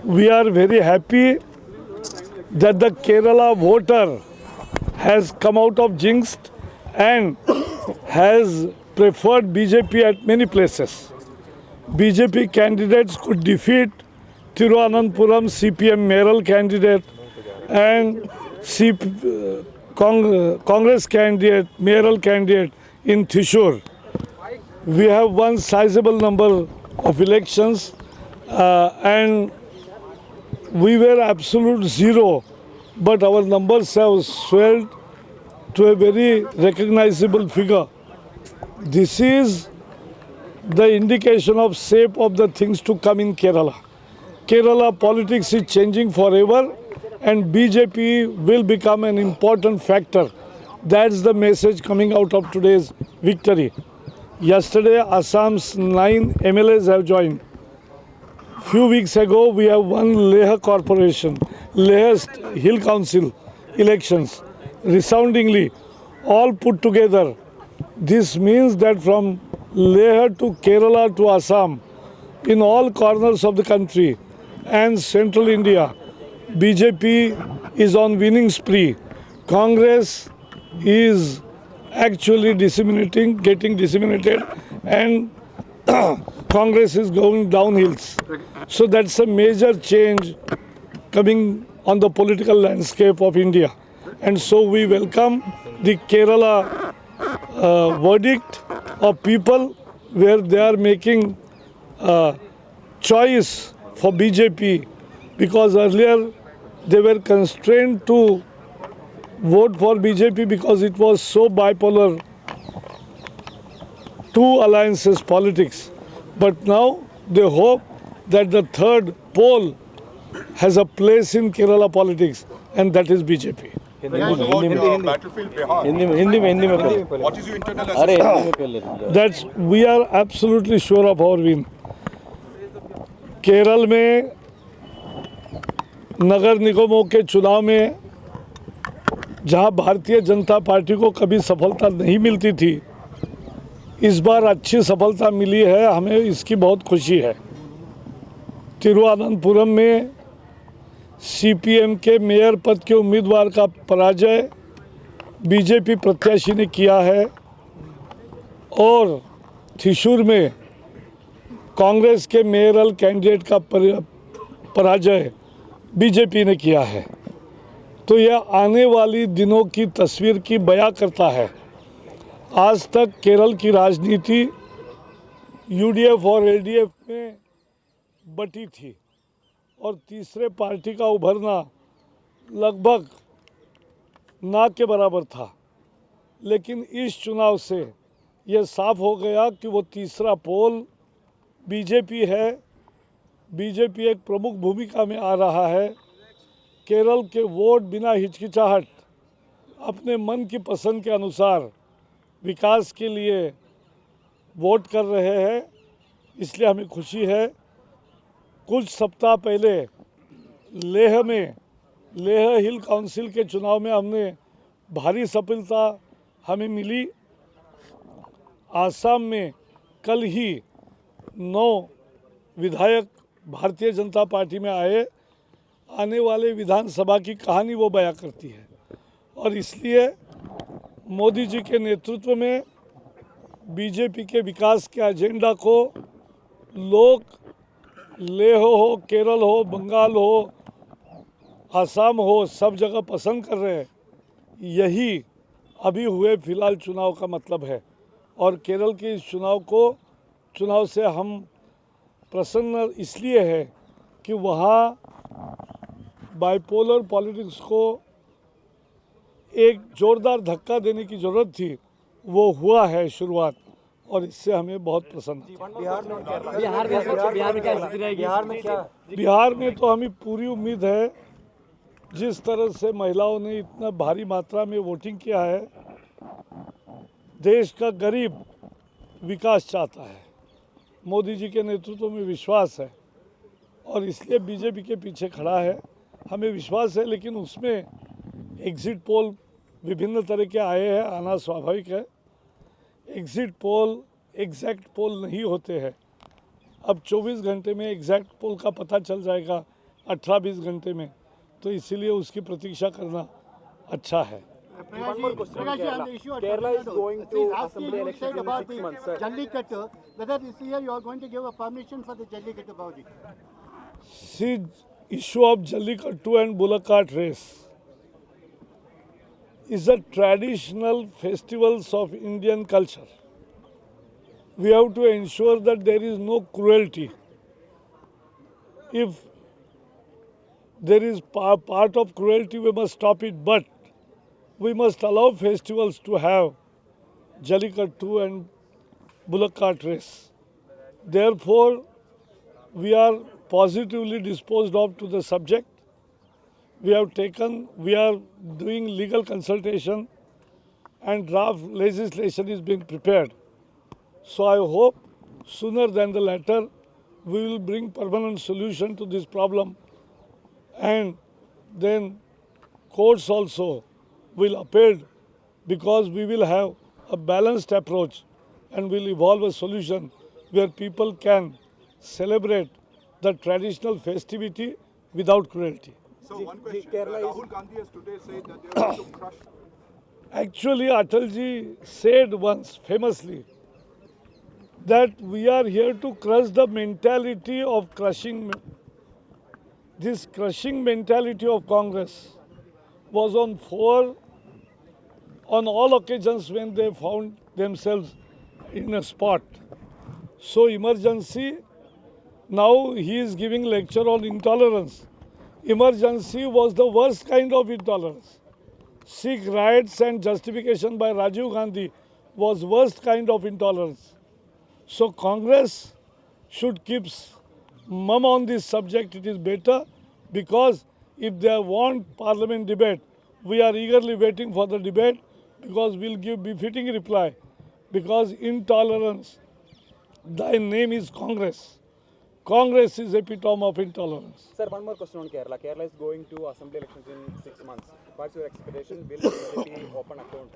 We are very happy that the Kerala voter has come out of jinxed and has preferred BJP at many places. BJP candidates could defeat Thiruvananthapuram CPM mayoral candidate and Congress candidate, mayoral candidate in Thrissur. We have won sizable number of elections and we were absolute zero, but our numbers have swelled to a very recognizable figure. This is the indication of shape of the things to come in Kerala. Kerala politics is changing forever and BJP will become an important factor. That's the message coming out of today's victory. Yesterday, Assam's 9 MLAs have joined. Few weeks ago, we have won Leh Corporation, Leh Hill Council elections, resoundingly, all put together. This means that from Leh to Kerala to Assam, in all corners of the country and central India, BJP is on winning spree. Congress is actually getting disseminated, and Congress is going downhills. So that's a major change coming on the political landscape of India. And so we welcome the Kerala verdict of people where they are making choice for BJP, because earlier they were constrained to vote for BJP because it was so bipolar, two alliances politics. But now they hope that the third pole has a place in Kerala politics, and that is BJP. Battlefield Bihar. Hindi में What is your internal अरे assessment? Hindi में पहले That's we are absolutely sure of our win. Kerala में नगर निगमों के चुनाव में जहां भारतीय जनता पार्टी को कभी सफलता नहीं मिलती थी, इस बार अच्छी सफलता मिली है, हमें इसकी बहुत खुशी है। तिरुवनंतपुरम में सीपीएम के मेयर पद के उम्मीदवार का पराजय बीजेपी प्रत्याशी ने किया है और थ्रिशूर में कांग्रेस के मेयरल कैंडिडेट का पराजय बीजेपी ने किया है। तो यह आने वाली दिनों की तस्वीर की बयां करता है। आज तक केरल की राजनीति यूडीएफ और एलडीएफ में बटी थी और तीसरे पार्टी का उभरना लगभग ना के बराबर था, लेकिन इस चुनाव से यह साफ हो गया कि वो तीसरा पोल बीजेपी है। बीजेपी एक प्रमुख भूमिका में आ रहा है। केरल के वोट बिना हिचकिचाहट अपने मन की पसंद के अनुसार विकास के लिए वोट कर रहे हैं, इसलिए हमें खुशी है। कुछ सप्ताह पहले लेह हिल काउंसिल के चुनाव में हमने भारी सफलता हमें मिली। आसाम में कल ही 9 विधायक भारतीय जनता पार्टी में आए। आने वाले विधानसभा की कहानी वो बयां करती है और इसलिए मोदी जी के नेतृत्व में बीजेपी के विकास के एजेंडा को लोग लेह हो, केरल हो, बंगाल हो, आसाम हो, सब जगह पसंद कर रहे हैं। यही अभी हुए फिलहाल चुनाव का मतलब है और केरल के इस चुनाव से हम प्रसन्न इसलिए है कि वहाँ बाइपोलर पॉलिटिक्स को एक जोरदार धक्का देने की ज़रूरत थी, वो हुआ है शुरुआत, और इससे हमें बहुत प्रसन्नता है। बिहार में तो हमें पूरी उम्मीद है, जिस तरह से महिलाओं ने इतना भारी मात्रा में वोटिंग किया है। देश का गरीब विकास चाहता है, मोदी जी के नेतृत्व में विश्वास है और इसलिए बीजेपी के पीछे खड़ा है। हमें विश्वास है, लेकिन उसमें एग्जिट पोल विभिन्न तरह के आए हैं, आना स्वाभाविक है। एग्जिट पोल एग्जैक्ट पोल नहीं होते हैं। अब 24 घंटे में एग्जैक्ट पोल का पता चल जाएगा 18-20 घंटे में, तो इसीलिए उसकी प्रतीक्षा करना अच्छा है. One more question on Prakash, on the issue Kerala. of Kerala is Tamil Nadu, going see, to last year assembly you elections said in about 6 the months, sir. Jallikattu, whether this year you are going to give a permission for the Jallikattu Bauji. See, issue of Jallikattu and Bullock Cart race is a traditional festivals of Indian culture. We have to ensure that there is no cruelty. If there is part of cruelty, we must stop it, but we must allow festivals to have Jallikattu and Bullock Cart race. Therefore, we are positively disposed of to the subject. We are doing legal consultation and draft legislation is being prepared. So I hope sooner than the later we will bring permanent solution to this problem, and then courts also will upheld, because we will have a balanced approach and will evolve a solution where people can celebrate the traditional festivity without cruelty. So one question. Kerala is- Rahul Gandhi has today said that they are going to crush. Actually, Atalji said once famously that we are here to crush the mentality of crushing. This crushing mentality of Congress was on all occasions when they found themselves in a spot. So emergency, now he is giving lecture on intolerance. Emergency was the worst kind of intolerance. Sikh riots and justification by Rajiv Gandhi was worst kind of intolerance. So Congress should keep mum on this subject. It is better, because if they want parliament debate, we are eagerly waiting for the debate, because we'll give befitting reply. Because intolerance, thy name is Congress. Congress is epitome of intolerance. Sir, one more question on Kerala. Kerala is going to assembly elections in 6 months. What's your expectation? Will BJP open account?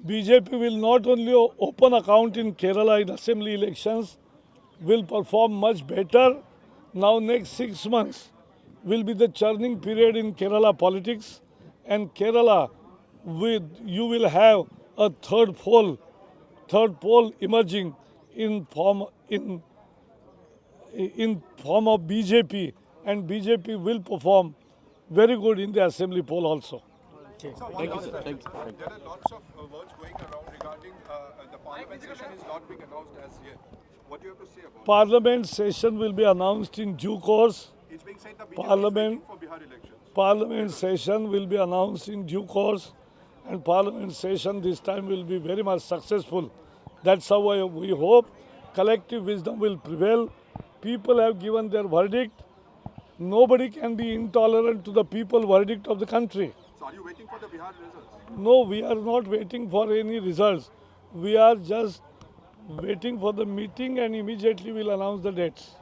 BJP will not only open account in Kerala in assembly elections, will perform much better. Now next 6 months will be the churning period in Kerala politics, and Kerala you will have a third pole emerging in form of BJP, and BJP will perform very good in the assembly poll also. Thank you, sir. There are lots of words going around regarding the parliament session is not being announced as yet. What do you have to say about it? Parliament session will be announced in due course. It's being said the BJP Parliament- is waiting for Bihar elections. Parliament session will be announced in due course, and Parliament session this time will be very much successful. That's how we hope. Collective wisdom will prevail. People have given their verdict. Nobody can be intolerant to the people verdict of the country. So are you waiting for the Bihar results? No, we are not waiting for any results. We are just waiting for the meeting, and immediately we'll announce the dates.